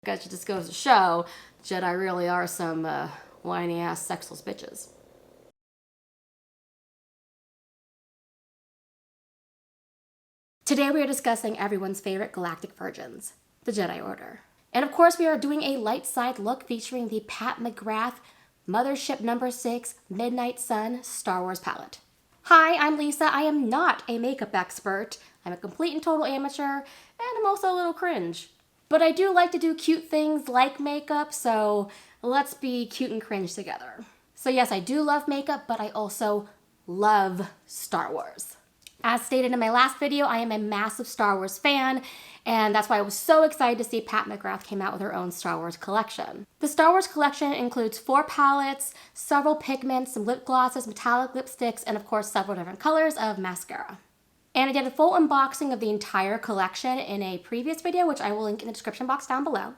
Guess it just goes to show Jedi really are some whiny ass sexless bitches. Today we are discussing everyone's favorite galactic virgins, the Jedi Order. And of course we are doing a light side look featuring the Pat McGrath Mothership No. 6 Midnight Sun Star Wars palette. Hi, I'm Lisa. I am not a makeup expert. I'm a complete and total amateur, and I'm also a little cringe. But I do like to do cute things like makeup, so let's be cute and cringe together. So yes, I do love makeup, but I also love Star Wars. As stated in my last video, I am a massive Star Wars fan, and that's why I was so excited to see Pat McGrath came out with her own Star Wars collection. The Star Wars collection includes 4 palettes, several pigments, some lip glosses, metallic lipsticks, and of course several different colors of mascara. And I did a full unboxing of the entire collection in a previous video, which I will link in the description box down below.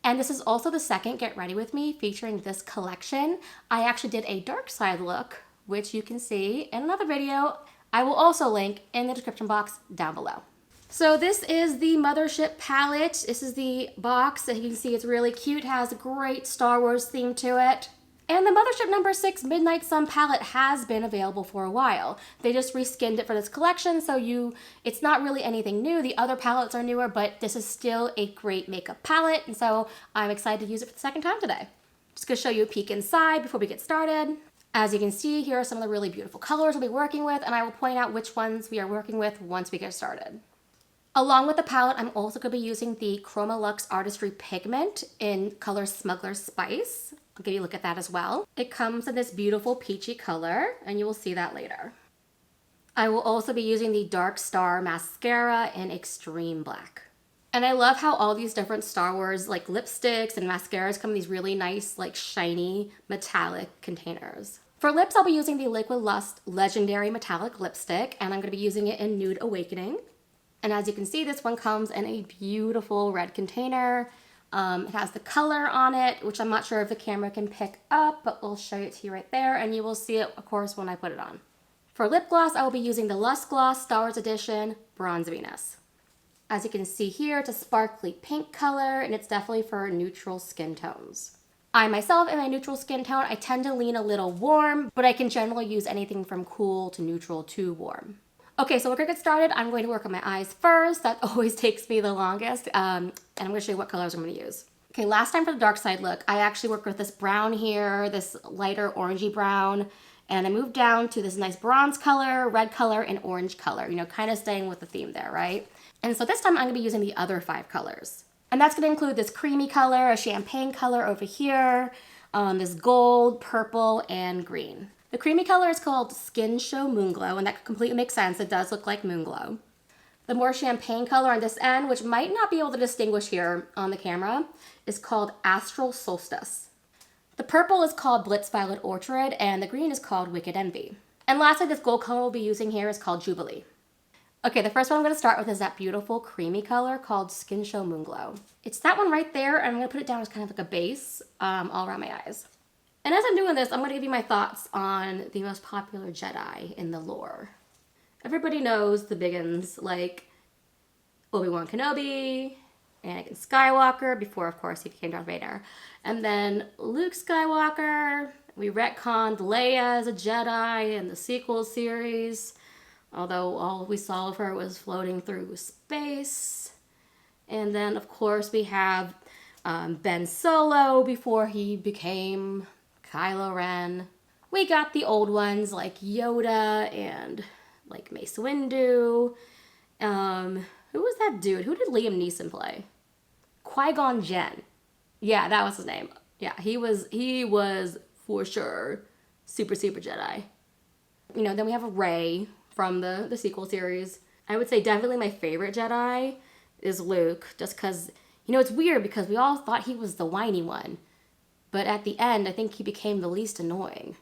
And this is also the second Get Ready With Me featuring this collection. I actually did a dark side look, which you can see in another video. I will also link in the description box down below. So this is the Mothership palette. This is the box. As you can see, it's really cute. It has a great Star Wars theme to it. And the Mothership No. 6 Midnight Sun palette has been available for a while. They just reskinned it for this collection, so it's not really anything new. The other palettes are newer, but this is still a great makeup palette, and so I'm excited to use it for the second time today. Just gonna show you a peek inside before we get started. As you can see, here are some of the really beautiful colors we'll be working with, and I will point out which ones we are working with once we get started. Along with the palette, I'm also going to be using the ChromaLuxe Artistry Pigment in color Smuggler Spice. I'll give you a look at that as well. It comes in this beautiful peachy color, and you will see that later. I will also be using the Dark Star Mascara in Extreme Black. And I love how all these different Star Wars like lipsticks and mascaras come in these really nice, like shiny, metallic containers. For lips, I'll be using the LiquiLUST Legendary Metallic Lipstick, and I'm going to be using it in Nude Awakening. And as you can see, this one comes in a beautiful red container. It has the color on it, which I'm not sure if the camera can pick up, but we'll show it to you right there, and you will see it, of course, when I put it on. For lip gloss, I will be using the Lust Gloss Star Wars Edition Bronze Venus. As you can see here, it's a sparkly pink color, and it's definitely for neutral skin tones. I myself am a neutral skin tone. I tend to lean a little warm, but I can generally use anything from cool to neutral to warm. Okay, so we're gonna get started. I'm going to work on my eyes first. That always takes me the longest. And I'm gonna show you what colors I'm gonna use. Okay, last time for the dark side look, I actually worked with this brown here, this lighter orangey brown, and I moved down to this nice bronze color, red color, and orange color, you know, kind of staying with the theme there, right? And so this time I'm gonna be using the other 5 colors. And that's gonna include this creamy color, a champagne color over here, this gold, purple, and green. The creamy color is called Skin Show Moonglow, and that completely makes sense. It does look like Moonglow. The more champagne color on this end, which might not be able to distinguish here on the camera, is called Astral Solstice. The purple is called Blitz Violet Orchard, and the green is called Wicked Envy. And lastly, this gold color we'll be using here is called Jubilee. Okay, the first one I'm going to start with is that beautiful creamy color called Skin Show Moonglow. It's that one right there, and I'm going to put it down as kind of like a base all around my eyes. And as I'm doing this, I'm going to give you my thoughts on the most popular Jedi in the lore. Everybody knows the big ones, like Obi-Wan Kenobi, Anakin Skywalker, before, of course, he became Darth Vader. And then Luke Skywalker. We retconned Leia as a Jedi in the sequel series, although all we saw of her was floating through space. And then, of course, we have Ben Solo before he became Kylo Ren. We got the old ones like Yoda and like Mace Windu. Who was that dude? Who did Liam Neeson play? Qui-Gon Jinn. Yeah, that was his name. Yeah, he was for sure super Jedi. You know, then we have Rey from the sequel series. I would say definitely my favorite Jedi is Luke, just because, you know, it's weird because we all thought he was the whiny one. But at the end, I think he became the least annoying.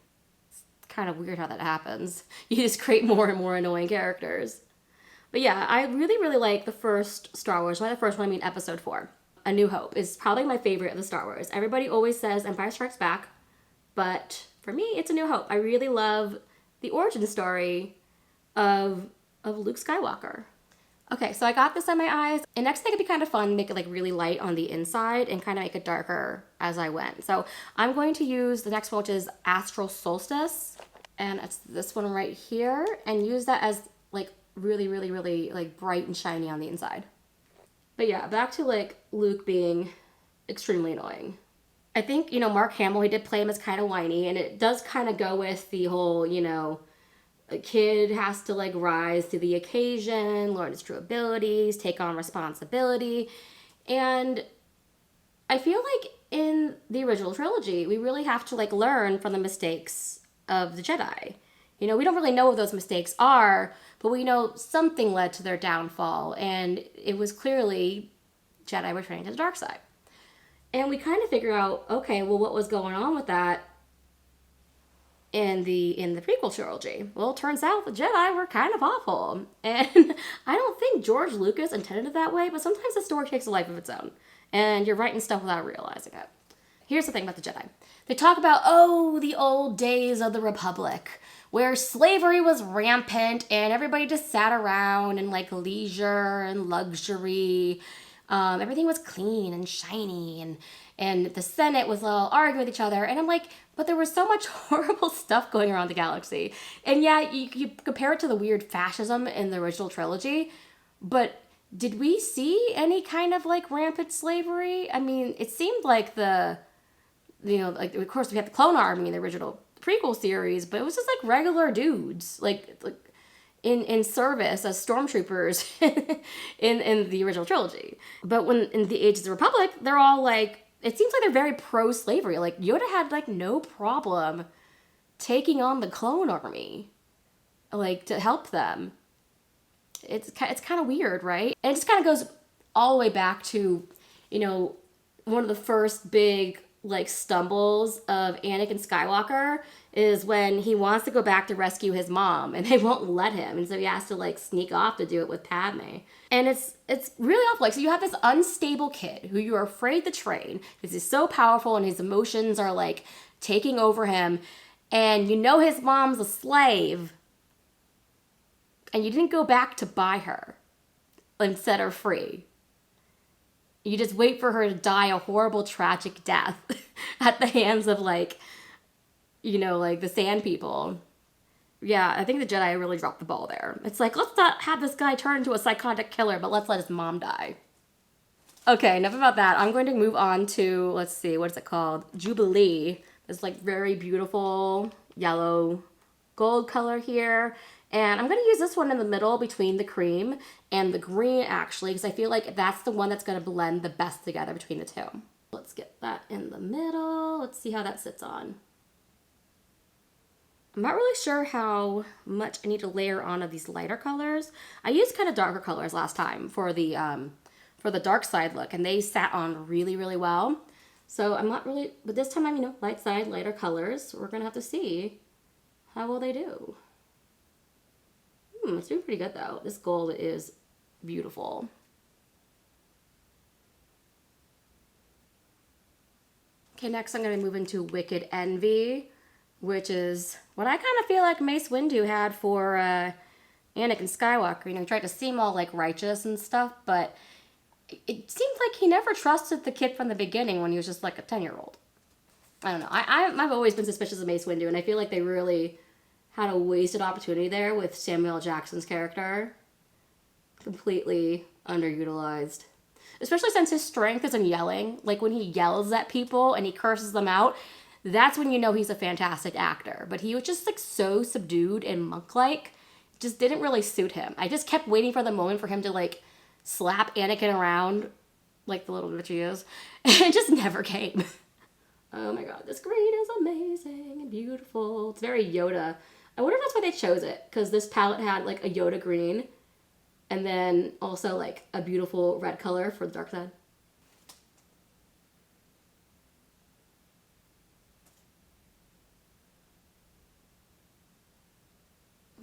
It's kind of weird how that happens. You just create more and more annoying characters. But yeah, I really like the first Star Wars. By the first one, I mean Episode 4. A New Hope is probably my favorite of the Star Wars. Everybody always says Empire Strikes Back, but for me, it's A New Hope. I really love the origin story of Luke Skywalker. Okay, so I got this on my eyes. And next thing, it'd be kind of fun, make it like really light on the inside and kind of make it darker as I went. So I'm going to use the next one, which is Astral Solstice. And it's this one right here, and use that as like really, really, really like bright and shiny on the inside. But yeah, back to like Luke being extremely annoying. I think, you know, Mark Hamill, he did play him as kind of whiny, and it does kind of go with the whole, you know, a kid has to like rise to the occasion, learn his true abilities, take on responsibility. And I feel like in the original trilogy, we really have to like learn from the mistakes of the Jedi. You know, we don't really know what those mistakes are, but we know something led to their downfall, and it was clearly Jedi returning to the dark side. And we kind of figure out, okay, well, what was going on with that in the prequel trilogy? Well, it turns out the Jedi were kind of awful, and I don't think George Lucas intended it that way. But sometimes the story takes a life of its own, and you're writing stuff without realizing it. Here's the thing about the Jedi: they talk about, oh, the old days of the Republic, where slavery was rampant and everybody just sat around in like leisure and luxury. Everything was clean and shiny, and the Senate was all arguing with each other. And I'm like, but there was so much horrible stuff going around the galaxy. And yeah, you compare it to the weird fascism in the original trilogy, but did we see any kind of like rampant slavery? I mean, it seemed like you know, like of course we had the clone army in the original prequel series, but it was just like regular dudes, like in service as stormtroopers in the original trilogy. But when in the Age of the Republic, they're all like, it seems like they're very pro-slavery. Like Yoda had like no problem taking on the clone army, like to help them. It's kind of weird, right? And it just kind of goes all the way back to, you know, one of the first big like stumbles of Anakin Skywalker is when he wants to go back to rescue his mom and they won't let him, and so he has to like sneak off to do it with Padme. And it's really awful. Like, so you have this unstable kid who you're afraid to train because he's so powerful and his emotions are like taking over him, and you know his mom's a slave, and you didn't go back to buy her and set her free. You just wait for her to die a horrible, tragic death at the hands of, like, you know, like the Sand People. Yeah, I think the Jedi really dropped the ball there. It's like, let's not have this guy turn into a psychotic killer, but let's let his mom die. Okay, enough about that. I'm going to move on to, let's see, what is it called? Jubilee. This, like, very beautiful yellow gold color here. And I'm going to use this one in the middle between the cream and the green, actually, because I feel like that's the one that's going to blend the best together between the two. Let's get that in the middle. Let's see how that sits on. I'm not really sure how much I need to layer on of these lighter colors. I used kind of darker colors last time for the dark side look, and they sat on really, really well. So I'm not really, but this time I'm, you know, light side, lighter colors. We're going to have to see how well they do. It's doing pretty good though. This gold is beautiful. Okay, next I'm going to move into Wicked Envy, which is what I kind of feel like Mace Windu had for Anakin Skywalker. You know, he tried to seem all like righteous and stuff, but it seems like he never trusted the kid from the beginning when he was just like a 10-year-old. I don't know. I've always been suspicious of Mace Windu, and I feel like they really had a wasted opportunity there with Samuel L. Jackson's character. Completely underutilized. Especially since his strength is in yelling. Like when he yells at people and he curses them out, that's when you know he's a fantastic actor. But he was just like so subdued and monk-like. Just didn't really suit him. I just kept waiting for the moment for him to like slap Anakin around like the little bitch he is. And it just never came. Oh my god, this green is amazing and beautiful. It's very Yoda. I wonder if that's why they chose it, because this palette had like a Yoda green and then also like a beautiful red color for the dark side.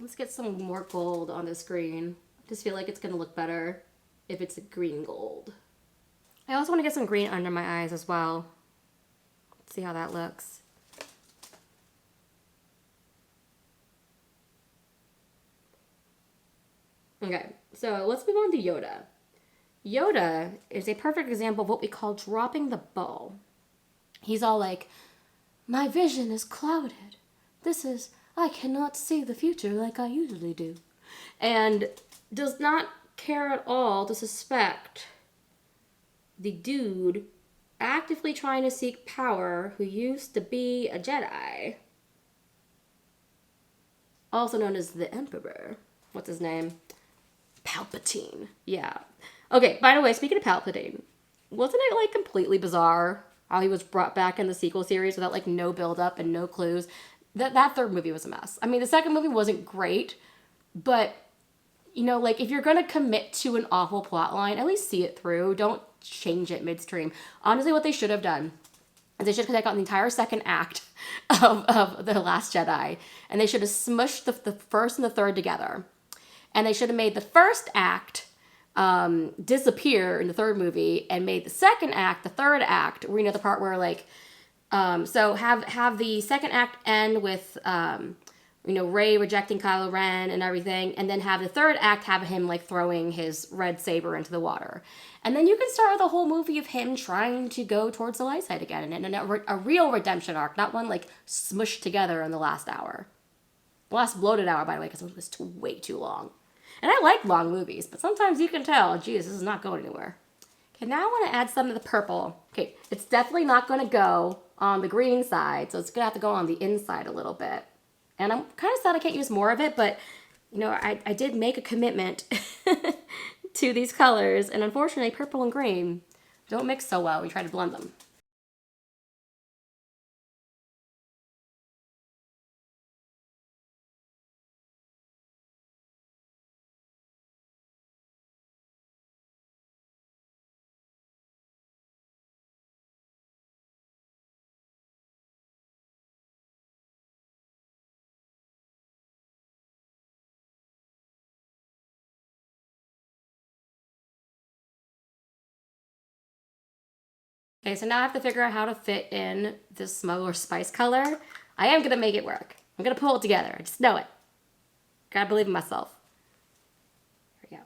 Let's get some more gold on this green. I just feel like it's going to look better if it's a green gold. I also want to get some green under my eyes as well. Let's see how that looks. Okay, So let's move on to Yoda. Yoda is a perfect example of what we call dropping the ball. He's all like, my vision is clouded. I cannot see the future like I usually do. And does not care at all to suspect the dude actively trying to seek power who used to be a Jedi. Also known as the Emperor. What's his name? Palpatine. Yeah. Okay, by the way, speaking of Palpatine, wasn't it like completely bizarre how he was brought back in the sequel series without like no build-up and no clues? That third movie was a mess. I mean, the second movie wasn't great, but you know, like if you're gonna commit to an awful plot line, at least see it through. Don't change it midstream. Honestly, what they should have done is they should have taken out the entire second act of The Last Jedi, and they should have smushed the first and the third together. And they should have made the first act disappear in the third movie and made the second act, the third act, where you know the part where like, so have the second act end with you know, Rey rejecting Kylo Ren and everything, and then have the third act have him like throwing his red saber into the water. And then you can start with a whole movie of him trying to go towards the light side again, and a real redemption arc, not one like smushed together in the last hour. The last bloated hour, by the way, because it was way too long. And I like long movies, but sometimes you can tell, geez, this is not going anywhere. Okay, now I want to add some of the purple. Okay, it's definitely not going to go on the green side, so it's going to have to go on the inside a little bit. And I'm kind of sad I can't use more of it, but, you know, I did make a commitment to these colors, and unfortunately, purple and green don't mix so well when you try to blend them. Okay, so now I have to figure out how to fit in this Smuggler Spice color. I am gonna make it work. I'm gonna pull it together. I just know it. Gotta believe in myself. Here we go.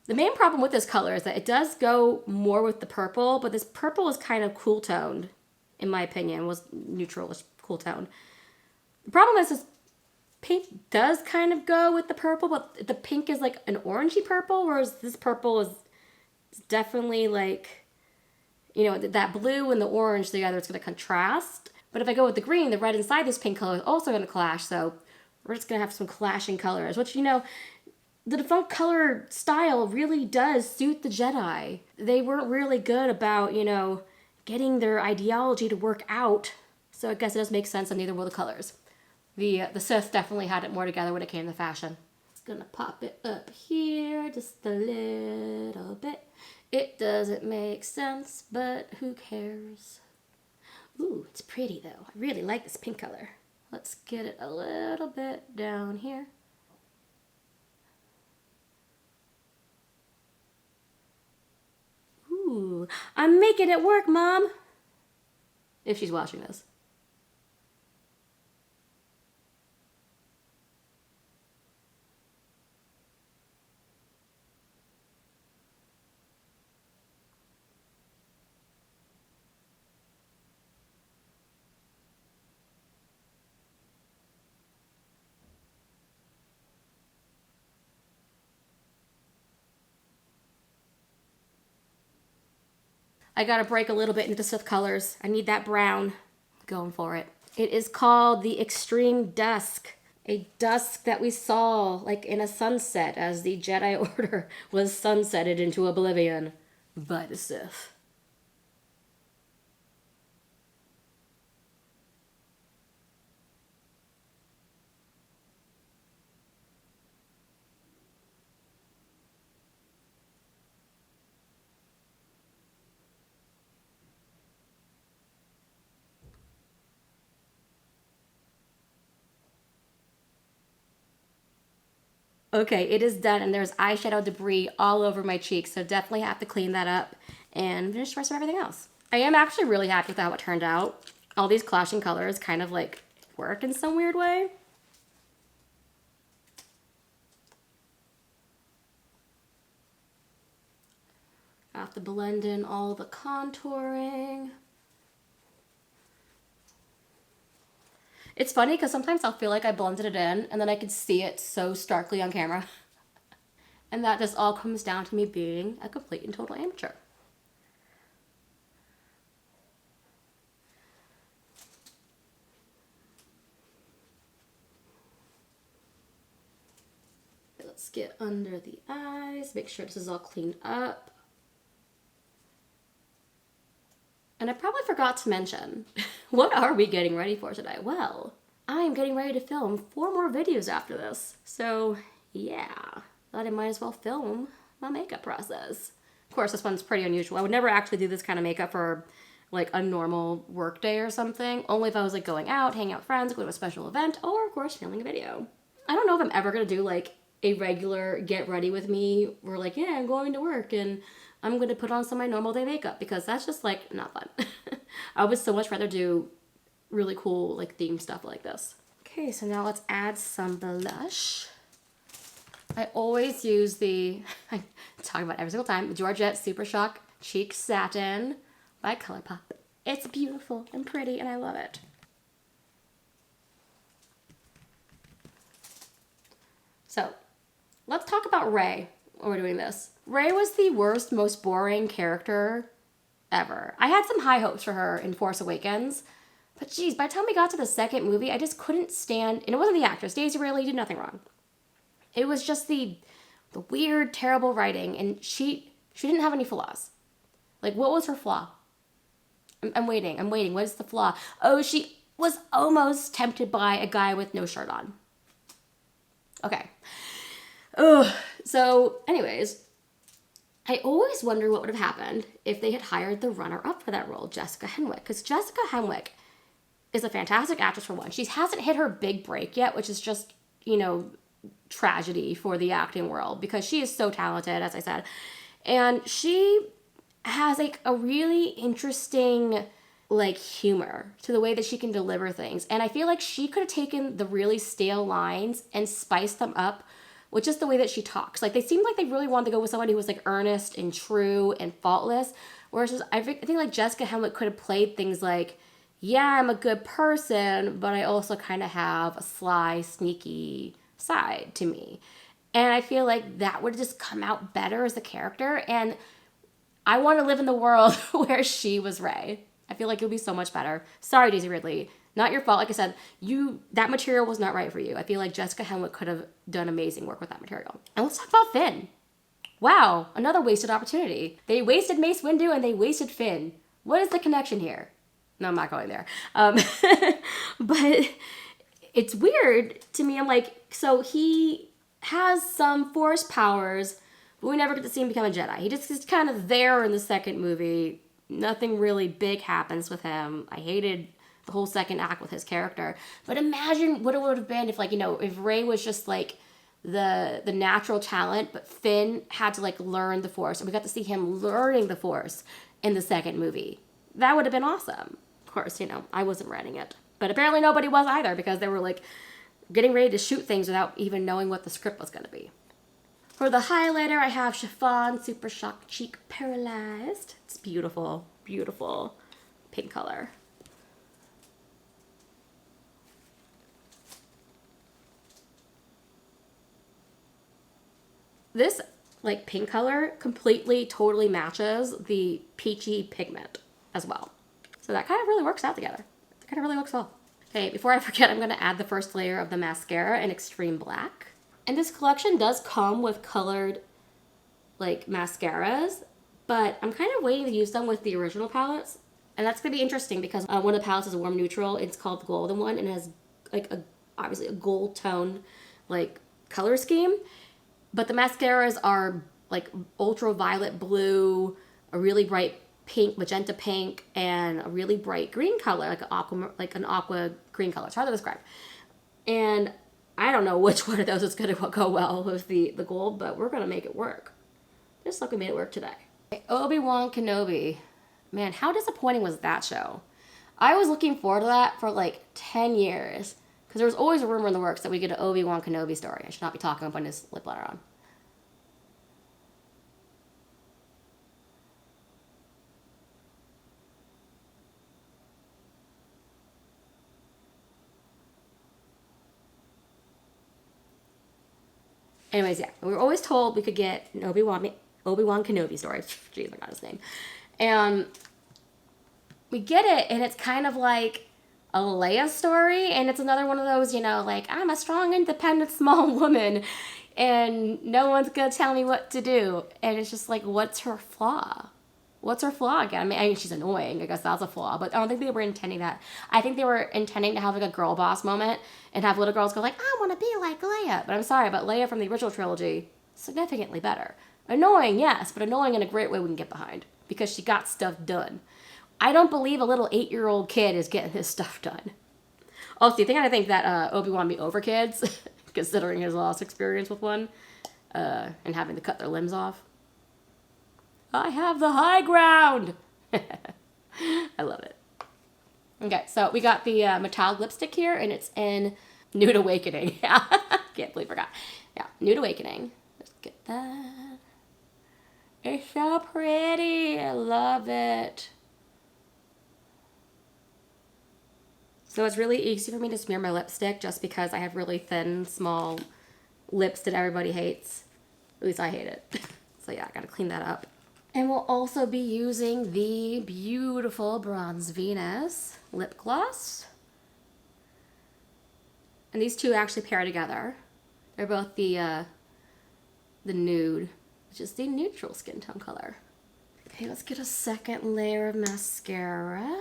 The main problem with this color is that it does go more with the purple, but this purple is kind of cool toned, in my opinion. Was neutral-ish cool toned. The problem is this pink does kind of go with the purple, but the pink is like an orangey purple, whereas this purple is definitely like, you know, that blue and the orange together, it's going to contrast. But if I go with the green, the red inside this pink color is also going to clash. So we're just going to have some clashing colors, which, you know, the default color style really does suit the Jedi. They weren't really good about, you know, getting their ideology to work out. So I guess it does make sense that neither will the colors. The Sith definitely had it more together when it came to fashion. Just gonna pop it up here just a little bit. It doesn't make sense, but who cares? Ooh, it's pretty though. I really like this pink color. Let's get it a little bit down here. Ooh, I'm making it work, Mom. If she's watching this. I gotta break a little bit into the Sith colors. I need that brown. Going for it. It is called the Extreme Dusk. A dusk that we saw like in a sunset as the Jedi Order was sunsetted into oblivion by the Sith. Okay, it is done, and there's eyeshadow debris all over my cheeks, so definitely have to clean that up and finish the rest of everything else. I am actually really happy with how it turned out. All these clashing colors kind of like work in some weird way. Have to blend in all the contouring. It's funny because sometimes I'll feel like I blended it in and then I can see it so starkly on camera. And that just all comes down to me being a complete and total amateur. Let's get under the eyes, make sure this is all cleaned up. And I probably forgot to mention, what are we getting ready for today? Well, I am getting ready to film 4 more videos after this. So yeah, thought I might as well film my makeup process. Of course, this one's pretty unusual. I would never actually do this kind of makeup for like a normal work day or something. Only if I was like going out, hanging out with friends, going to a special event, or of course filming a video. I don't know if I'm ever gonna do like a regular get ready with me where like, yeah, I'm going to work and I'm going to put on some of my normal day makeup because that's just like not fun. I would so much rather do really cool like themed stuff like this. Okay, so now let's add some blush. I always use the, I talk about it every single time, Georgette Super Shock Cheek Satin by ColourPop. It's beautiful and pretty and I love it. So let's talk about Rey while we're doing this. Rey was the worst, most boring character ever. I had some high hopes for her in Force Awakens, but geez, by the time we got to the second movie, I just couldn't stand, and it wasn't the actress, Daisy Ridley did nothing wrong. It was just the weird, terrible writing, and she didn't have any flaws. Like, what was her flaw? I'm waiting. What is the flaw? Oh, she was almost tempted by a guy with no shirt on. Okay. Ugh. So, anyways, I always wonder what would have happened if they had hired the runner-up for that role, Jessica Henwick. Because Jessica Henwick is a fantastic actress for one. She hasn't hit her big break yet, which is just, you know, tragedy for the acting world because she is so talented, as I said. And she has like a really interesting like humor to the way that she can deliver things. And I feel like she could have taken the really stale lines and spiced them up with just the way that she talks. Like, they seemed like they really wanted to go with somebody who was like earnest and true and faultless. Whereas I think like Jessica Henwick could have played things like, yeah, I'm a good person, but I also kind of have a sly, sneaky side to me. And I feel like that would just come out better as a character. And I want to live in the world where she was Rey. I feel like it would be so much better. Sorry, Daisy Ridley. Not your fault. Like I said, that material was not right for you. I feel like Jessica Henwick could have done amazing work with that material. And let's talk about Finn. Wow, another wasted opportunity. They wasted Mace Windu and they wasted Finn. What is the connection here? No, I'm not going there. But it's weird to me. I'm like, so he has some Force powers, but we never get to see him become a Jedi. He just is kind of there in the second movie. Nothing really big happens with him. I hated the whole second act with his character. But imagine what it would have been if, like, you know, if Rey was just like the natural talent, but Finn had to like learn the Force, and we got to see him learning the Force in the second movie. That would have been awesome. Of course, you know, I wasn't writing it, but apparently nobody was either, because they were like getting ready to shoot things without even knowing what the script was going to be. For the highlighter, I have Chiffon Super Shock Cheek Paralyzed. It's beautiful, beautiful pink color. This like pink color completely, totally matches the peachy pigment as well. So that kind of really works out together. It kind of really looks well. Okay, before I forget, I'm gonna add the first layer of the mascara in Extreme Black. And this collection does come with colored like mascaras, but I'm kind of waiting to use them with the original palettes. And that's gonna be interesting because one of the palettes is a warm neutral. It's called the Golden one, and it has like obviously a gold tone like color scheme. But the mascaras are like ultraviolet blue, a really bright pink, magenta pink, and a really bright green color, like an aqua green color. It's hard to describe. And I don't know which one of those is going to go well with the gold, but we're going to make it work. Just like we made it work today. Obi-Wan Kenobi. Man, how disappointing was that show? I was looking forward to that for like 10 years. Because there was always a rumor in the works that we get an Obi-Wan Kenobi story. I should not be talking about his lip liner on. Anyways, yeah, we were always told we could get an Obi-Wan Kenobi story. Jeez, I got his name. And we get it, and it's kind of like a Leia story, and it's another one of those, you know, like, I'm a strong, independent, small woman, and no one's gonna tell me what to do. And it's just like, what's her flaw? What's her flaw again? I mean, she's annoying. I guess that's a flaw, but I don't think they were intending that. I think they were intending to have like a girl boss moment and have little girls go like, I want to be like Leia. But I'm sorry, but Leia from the original trilogy, significantly better. Annoying, yes, but annoying in a great way we can get behind because she got stuff done. I don't believe a little 8-year-old kid is getting his stuff done. Also, you think I think that Obi-Wan be over kids, considering his lost experience with one, and having to cut their limbs off? I have the high ground. I love it. Okay, so we got the metallic lipstick here, and it's in Nude Awakening. Can't believe I forgot. Yeah, Nude Awakening. Let's get that. It's so pretty. I love it. So it's really easy for me to smear my lipstick just because I have really thin, small lips that everybody hates. At least I hate it. So yeah, I gotta clean that up. And we'll also be using the beautiful Bronze Venus lip gloss. And these two actually pair together. They're both the nude, which is the neutral skin tone color. Okay, let's get a second layer of mascara.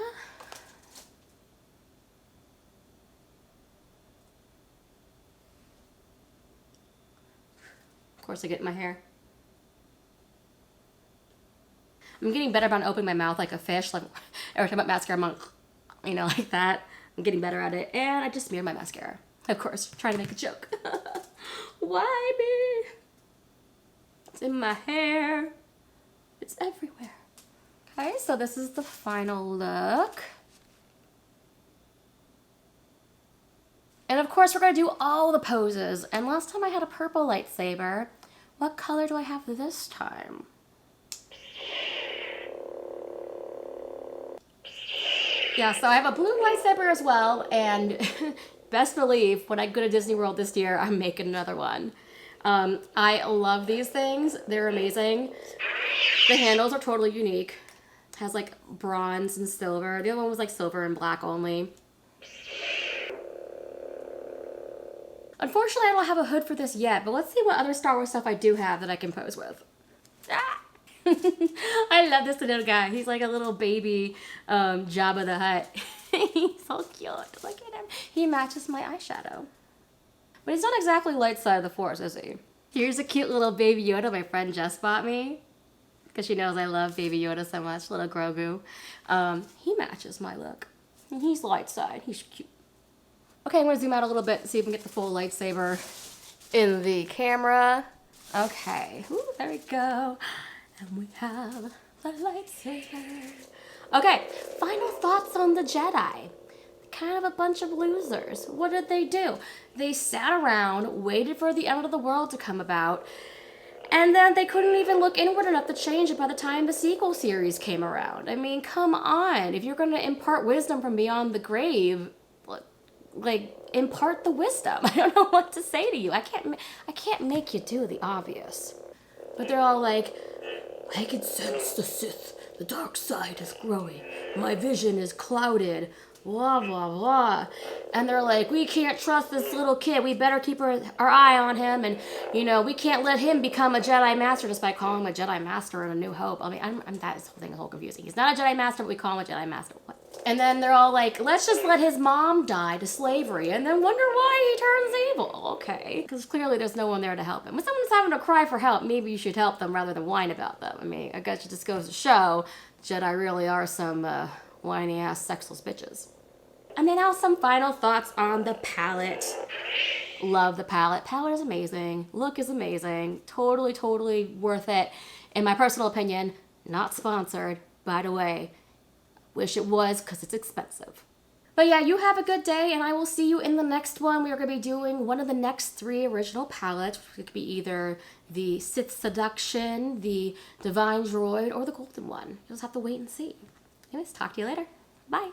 Of course I get in my hair. I'm getting better about opening my mouth like a fish. Like every time I put mascara, I'm like, you know, like that. I'm getting better at it. And I just smeared my mascara. Of course, trying to make a joke. Why me? It's in my hair. It's everywhere. Okay, so this is the final look. And of course, we're gonna do all the poses. And last time I had a purple lightsaber. What color do I have this time? Yeah, so I have a blue lightsaber as well, and best believe when I go to Disney World this year, I'm making another one. I love these things. They're amazing. The handles are totally unique. It has like bronze and silver. The other one was like silver and black only. Unfortunately, I don't have a hood for this yet, but let's see what other Star Wars stuff I do have that I can pose with. Ah! I love this little guy. He's like a little baby Jabba the Hutt. He's so cute. Look at him. He matches my eyeshadow. But he's not exactly light side of the Force, is he? Here's a cute little baby Yoda my friend Jess bought me. Because she knows I love baby Yoda so much. Little Grogu. He matches my look. He's light side. He's cute. Okay, I'm going to zoom out a little bit and see if we can get the full lightsaber in the camera. Okay. Ooh, there we go. And we have the lightsaber. Okay, final thoughts on the Jedi. Kind of a bunch of losers. What did they do? They sat around, waited for the end of the world to come about, and then they couldn't even look inward enough to change it by the time the sequel series came around. I mean, come on. If you're going to impart wisdom from beyond the grave, like, impart the wisdom. I don't know what to say to you. I can't make you do the obvious. But they're all like, I can sense the Sith. The dark side is growing. My vision is clouded. Blah, blah, blah. And they're like, we can't trust this little kid. We better keep our eye on him. And, you know, we can't let him become a Jedi Master just by calling him a Jedi Master in A New Hope. I mean, that whole thing is a little confusing. He's not a Jedi Master, but we call him a Jedi Master. What? And then they're all like, let's just let his mom die to slavery and then wonder why he turns evil. Okay. Because clearly there's no one there to help him. When someone's having to cry for help, maybe you should help them rather than whine about them. I mean, I guess it just goes to show Jedi really are some whiny-ass sexless bitches. And then now some final thoughts on the palette. Love the palette. Palette is amazing. Look is amazing. Totally, totally worth it. In my personal opinion, not sponsored, by the way. Wish it was, because it's expensive. But yeah, you have a good day, and I will see you in the next one. We are going to be doing one of the next 3 original palettes. It could be either the Sith Seduction, the Divine Droid, or the Golden one. You'll just have to wait and see. Anyways, talk to you later. Bye.